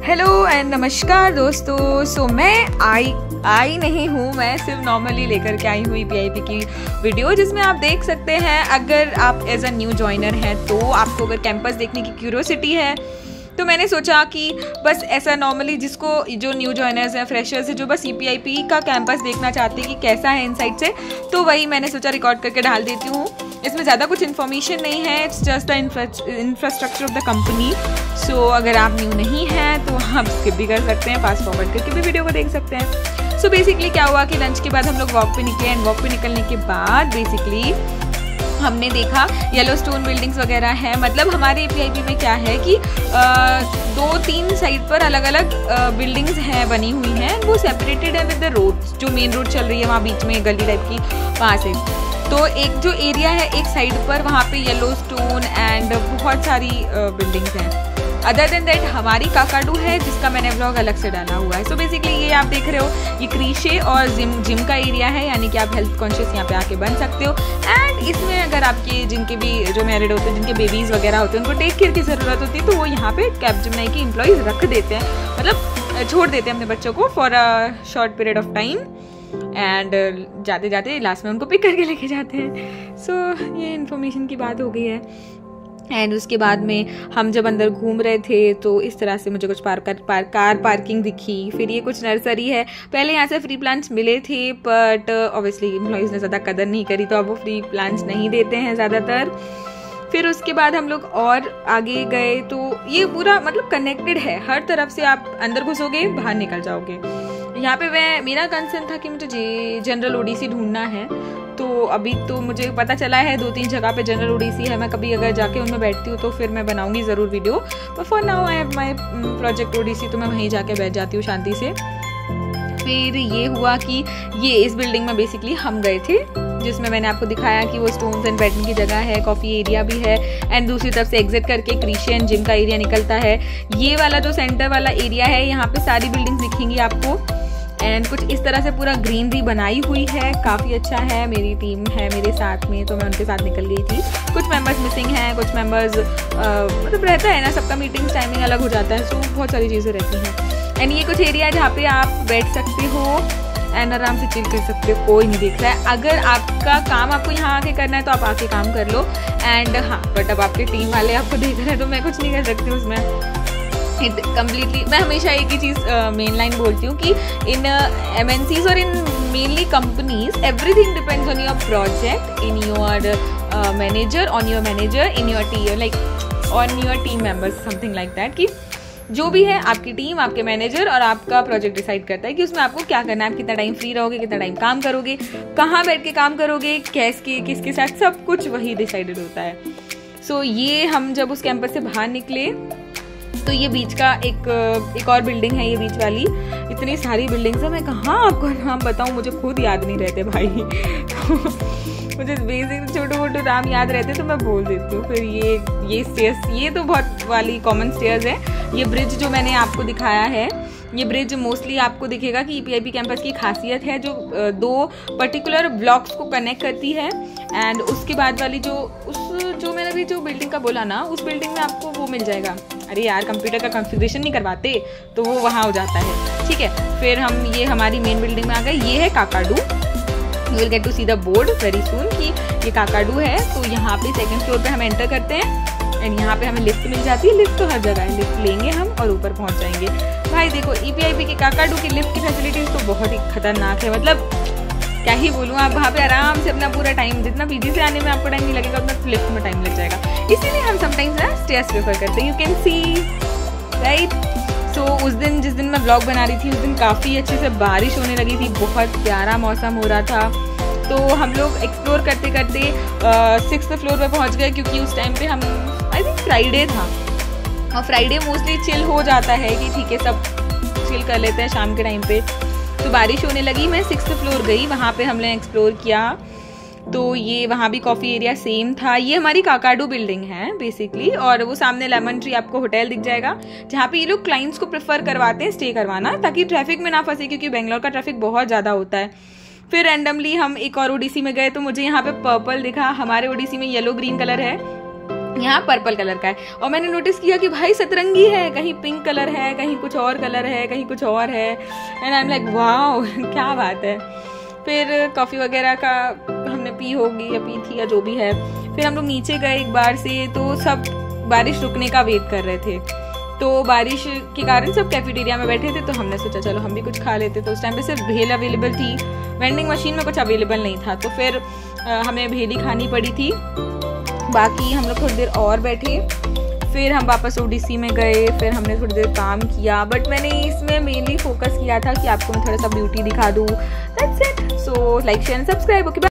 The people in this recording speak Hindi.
हेलो एंड नमस्कार दोस्तों। सो मैं आई नहीं हूँ, मैं सिर्फ नॉर्मली लेकर के आई हुई PIP की वीडियो, जिसमें आप देख सकते हैं अगर आप एज अ न्यू जॉइनर हैं तो आपको अगर कैंपस देखने की क्यूरियोसिटी है तो मैंने सोचा कि बस ऐसा नॉर्मली जिसको जो न्यू जॉइनर्स हैं, फ्रेशर्स हैं, जो बस PIP का कैंपस देखना चाहते हैं कि कैसा है इनसाइड से, तो वही मैंने सोचा रिकॉर्ड करके डाल देती हूँ। इसमें ज़्यादा कुछ इन्फॉर्मेशन नहीं है, it's just the infrastructure of the company. So अगर आप न्यू नहीं हैं तो आप स्किप भी कर सकते हैं, फास्ट फॉरवर्ड करके भी वीडियो को देख सकते हैं। सो बेसिकली क्या हुआ कि लंच के बाद हम लोग वॉक पे निकले एंड वॉक पे निकलने के बाद बेसिकली हमने देखा येलो स्टोन बिल्डिंग्स वगैरह हैं। मतलब हमारे PIP में क्या है कि 2-3 साइड पर अलग अलग बिल्डिंग्स हैं बनी हुई हैं, वो सेपरेटेड है विद द रोड, जो मेन रोड चल रही है वहाँ बीच में गली टाइप की, वहाँ से तो एक जो एरिया है एक साइड पर वहाँ पे येलो स्टोन एंड बहुत सारी बिल्डिंग्स हैं। अदर देन दैट हमारी काकाडू है जिसका मैंने व्लॉग अलग से डाला हुआ है। सो बेसिकली ये आप देख रहे हो, ये क्रीशे और जिम का एरिया है, यानी कि आप हेल्थ कॉन्शियस यहाँ पे आके बन सकते हो। एंड इसमें अगर आपके जिनके भी जो मैरिड होते हैं, जिनके बेबीज़ वगैरह होते हैं, उनको टेक केयर की ज़रूरत होती है तो वो यहाँ पे कैपजेमिनी के एम्प्लॉयज़ रख देते हैं, मतलब छोड़ देते हैं अपने बच्चों को for a short period of time and जाते जाते लास्ट में उनको पिक करके लेके जाते हैं। सो ये इन्फॉर्मेशन की बात हो गई है। एंड उसके बाद में हम जब अंदर घूम रहे थे तो इस तरह से मुझे कुछ कार पार्किंग दिखी। फिर ये कुछ नर्सरी है, पहले यहाँ से फ्री प्लांट्स मिले थे बट ऑब्वियसली एम्प्लॉइज़ ने ज़्यादा कदर नहीं करी तो अब वो फ्री प्लांट्स नहीं देते हैं ज़्यादातर। फिर उसके बाद हम लोग और आगे गए तो ये पूरा मतलब कनेक्टेड है, हर तरफ से आप अंदर घुसोगे बाहर निकल जाओगे। यहाँ पे मेरा कंसर्न था कि मुझे जनरल ODC ढूंढना है, तो अभी तो मुझे पता चला है 2-3 जगह पे जनरल ODC है। मैं कभी अगर जाके उनमें बैठती हूँ तो फिर मैं बनाऊंगी ज़रूर वीडियो, पर for now I have my project ODC, तो मैं वहीं जाके बैठ जाती हूँ शांति से। फिर ये हुआ कि ये इस बिल्डिंग में बेसिकली हम गए थे, जिसमें मैंने आपको दिखाया कि वो स्टोन्स एंड बैठने की जगह है, कॉफ़ी एरिया भी है एंड दूसरी तरफ से एग्जिट करके क्रीशे एंड जिम का एरिया निकलता है। ये वाला जो सेंटर वाला एरिया है, यहाँ पे सारी बिल्डिंग्स दिखेंगी आपको एंड कुछ इस तरह से पूरा ग्रीनरी बनाई हुई है, काफ़ी अच्छा है। मेरी टीम है मेरे साथ में तो मैं उनके साथ निकल गई थी। कुछ मेंबर्स मिसिंग हैं, कुछ मेंबर्स मतलब रहता है ना, सबका मीटिंग्स टाइमिंग अलग हो जाता है, सो बहुत सारी चीज़ें रहती हैं। एंड ये कुछ एरिया है जहाँ पे आप बैठ सकते हो एंड आराम से चिल कर सकते हो, कोई नहीं देख रहा है। अगर आपका काम आपको यहाँ आके करना है तो आप आके काम कर लो एंड हाँ, बट अब आपके टीम वाले आपको देख रहे हैं तो मैं कुछ नहीं कर सकती हूँ उसमें। इट कम्प्लीटली, मैं हमेशा एक ही चीज़ मेन लाइन बोलती हूँ कि इन MNCs और in mainly companies everything depends on your project, in your manager, on your manager, in your team, like on your team members, something like that. कि जो भी है आपकी टीम, आपके मैनेजर और आपका प्रोजेक्ट डिसाइड करता है कि उसमें आपको क्या करना है, आप कितना टाइम फ्री रहोगे, कितना टाइम काम करोगे, कहाँ बैठ के काम करोगे, किसके साथ, सब कुछ वही डिसाइडेड होता है। सो ये हम जब उस कैंपस से बाहर निकले तो ये बीच का एक और बिल्डिंग है, ये बीच वाली। इतनी सारी बिल्डिंग्स है, मैं कहाँ आपको नाम बताऊँ, मुझे खुद याद नहीं रहते भाई मुझे बेसिक छोटे मोटे नाम याद रहते तो मैं बोल देती हूँ। फिर ये स्टेयर्स, ये तो बहुत वाली कॉमन स्टेयर्स है। ये ब्रिज जो मैंने आपको दिखाया है, ये ब्रिज मोस्टली आपको दिखेगा कि PIP कैंपस की खासियत है, जो 2 पर्टिकुलर ब्लॉक्स को कनेक्ट करती है। एंड उसके बाद वाली जो मैंने अभी जो बिल्डिंग का बोला ना, उस बिल्डिंग में आपको वो मिल जाएगा। अरे यार, कंप्यूटर का कॉन्फ़िगरेशन नहीं करवाते तो वो वहाँ हो जाता है, ठीक है। फिर हम ये हमारी मेन बिल्डिंग में आ गए, ये है Kakadu. You will get to see the board very soon कि ये काकाडू है। तो यहाँ पे 2nd फ्लोर पे हम एंटर करते हैं एंड यहाँ पे हमें लिफ्ट मिल जाती है। लिफ्ट तो हर जगह है, लिफ्ट लेंगे हम और ऊपर पहुँच जाएंगे। भाई देखो, PIP के काकाडू की लिफ्ट की फैसिलिटीज़ तो बहुत ही खतरनाक है, मतलब क्या ही बोलूँ। आप वहाँ पे आराम से अपना पूरा टाइम, जितना PG से आने में आपको टाइम नहीं लगेगा उतना लिफ्ट में टाइम लग जाएगा। इसीलिए हम समटाइम्स ना स्टेयर्स प्रेफर करते हैं, यू कैन सी राइट। सो उस दिन जिस दिन मैं व्लॉग बना रही थी उस दिन काफ़ी अच्छे से बारिश होने लगी थी, बहुत प्यारा मौसम हो रहा था। तो हम लोग एक्सप्लोर करते करते 6th फ्लोर पे पहुँच गए, क्योंकि उस टाइम पे हम आई थिंक फ्राइडे था और फ्राइडे मोस्टली चिल हो जाता है कि ठीक है सब चिल कर लेते हैं शाम के टाइम पे। तो बारिश होने लगी, मैं 6th फ्लोर गई, वहाँ पे हमने एक्सप्लोर किया। तो ये वहाँ भी कॉफ़ी एरिया सेम था। ये हमारी काकाडू बिल्डिंग है बेसिकली, और वो सामने लेमन ट्री आपको होटल दिख जाएगा, जहाँ पे ये लोग क्लाइंट्स को प्रेफर करवाते हैं स्टे करवाना, ताकि ट्रैफिक में ना फंसे, क्योंकि बेंगलोर का ट्रैफिक बहुत ज़्यादा होता है। फिर रैंडमली हम एक और ODC में गए तो मुझे यहाँ पे पर्पल दिखा, हमारे ODC में येलो ग्रीन कलर है यहाँ पर्पल कलर का है। और मैंने नोटिस किया कि भाई सतरंगी है, कहीं पिंक कलर है, कहीं कुछ और कलर है, कहीं कुछ और है। And I am like wow क्या बात है। फिर कॉफ़ी वगैरह का हमने पी होगी या पी थी या जो भी है। फिर हम लोग नीचे गए एक बार से, तो सब बारिश रुकने का वेट कर रहे थे। तो बारिश के कारण सब कैफेटेरिया में बैठे थे, तो हमने सोचा चलो हम भी कुछ खा लेते। तो उस टाइम पे सिर्फ भेल अवेलेबल थी, वेंडिंग मशीन में कुछ अवेलेबल नहीं था। तो फिर हमें भेल ही खानी पड़ी थी। बाकी हम लोग थोड़ी देर और बैठे, फिर हम वापस ओडीसी में गए, फिर हमने थोड़ी देर काम किया। बट मैंने इसमें मेनली फोकस किया था कि आपको मैं थोड़ा सा ब्यूटी दिखा दूँ। That's it. So like share and subscribe. Okay.